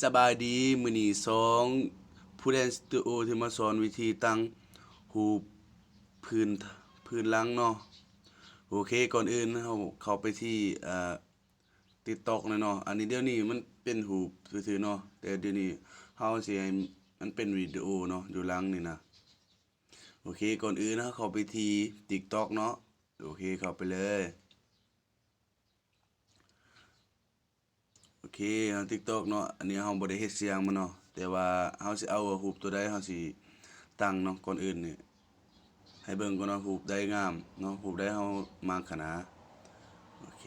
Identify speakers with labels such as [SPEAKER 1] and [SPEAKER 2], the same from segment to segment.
[SPEAKER 1] สบายดีมื้อนี้2ผู้เล่นสตูดิโอที่มาสอนวิธีตั้งรูปพื้นหลังเนาะโอเคก่อนอื่นเราเข้าไปที่TikTok เลยเนาะอันนี้เดี๋ยวนี้มันเป็นรูปซื่อๆเนาะแต่เดี๋ยวนี้เราสิให้มันเป็นวิดีโอเนาะอยู่หลังนี่นะโอเคก่อนอื่นเราเข้าไปที่ TikTok เนาะโอเคเข้าไปเลยโอเคทาง TikTok เนาะอันนี้เราบ่ได้เฮ็ดเสียงมันเนาะแต่ว่าเราสิเอารูปตัวใดเราสิตั้งเนาะก่อนอื่นนี่ให้เบิ่งก่อนเนาะรูปใดงามเนาะรูปใดเรามักหั้นนะโอเค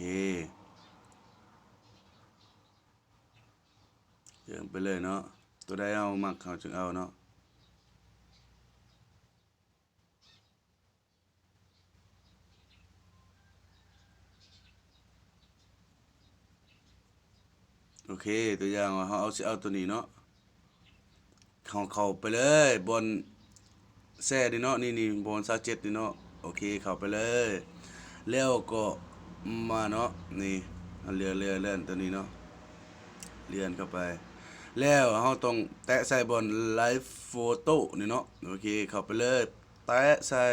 [SPEAKER 1] เจิมไปเลยเนาะตัวใดเรามักเราจึงเอาเนาะโอเคตัวอย่างว่าเราสิเอาตัวนี้เนาะเข้าไปเลยบนแช่นี่เนาะนี่บน27นี่เนาะโอเคเข้าไปเลยแล้วก็มาเนาะนี่เลื่อนตัวนี้เนาะเลื่อนเข้าไปแล้วเราต้องแตะใส่บนไลฟ์โฟโต้นี่เนาะโอเคเข้าไปเลยแตะใส่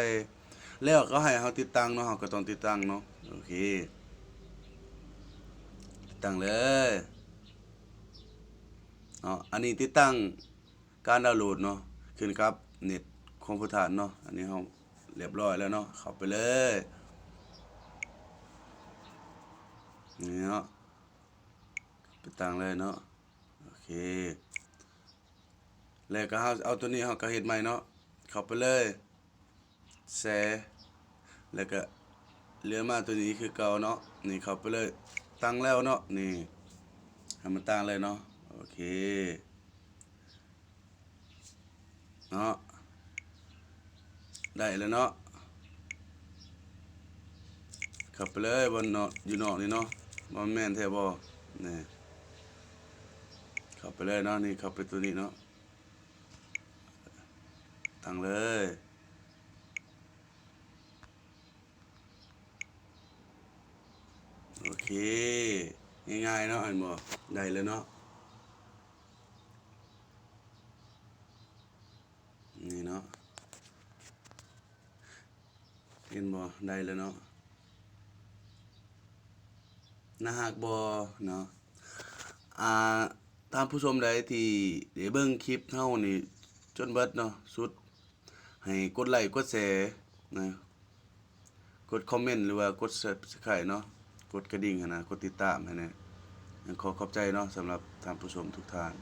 [SPEAKER 1] แล้วก็ให้เราติดตั้งเนาะเราก็ต้องติดตั้งเนาะโอเคติดตั้งเลยเนาะอันนี้ติดตั้งการดาวน์โหลดเนาะขึ้นครับเน็ตคอมพิวเตอร์เนาะอันนี้เราเรียบร้อยแล้วเนาะเข้าไปเลยนี่เนาะติดตั้งเลยเนาะโอเคแล้วก็เอาตัวนี้เราก็เฮ็ดใหม่เนาะเข้าไปเลยแชร์แล้วก็เลื่อนมาตัวนี้คือเก่าเนาะนี่เข้าไปเลยตั้งแล้วเนาะนี่ให้มันตั้งเลยเนาะโอเคเนาะได้แล้วเนาะเข้าไปเลยบนเนาะอยู่เนาะนี่เนาะบ่แม่นแท้บ่นี่เข้าไปเลยเนาะนี่เข้าไปตัวนี้เนาะตั้งเลยโอเคง่ายๆเนาะอันบ่ได้แล้วเนาะนี่เนาะเห็นบ่ได้แล้วเนาะน่าฮักบ่เนาะอ่าท่านผู้ชมใดที่ได้เบิ่งคลิปเฮานี่จนเบิดเนาะสุดให้กดไลค์กดแชร์นะกดคอมเมนต์หรือว่ากด Subscribe เนาะกดกระดิ่งหั้นนะกดติดตามให้แหน่ขอขอบใจเนาะสำหรับท่านผู้ชมทุกท่าน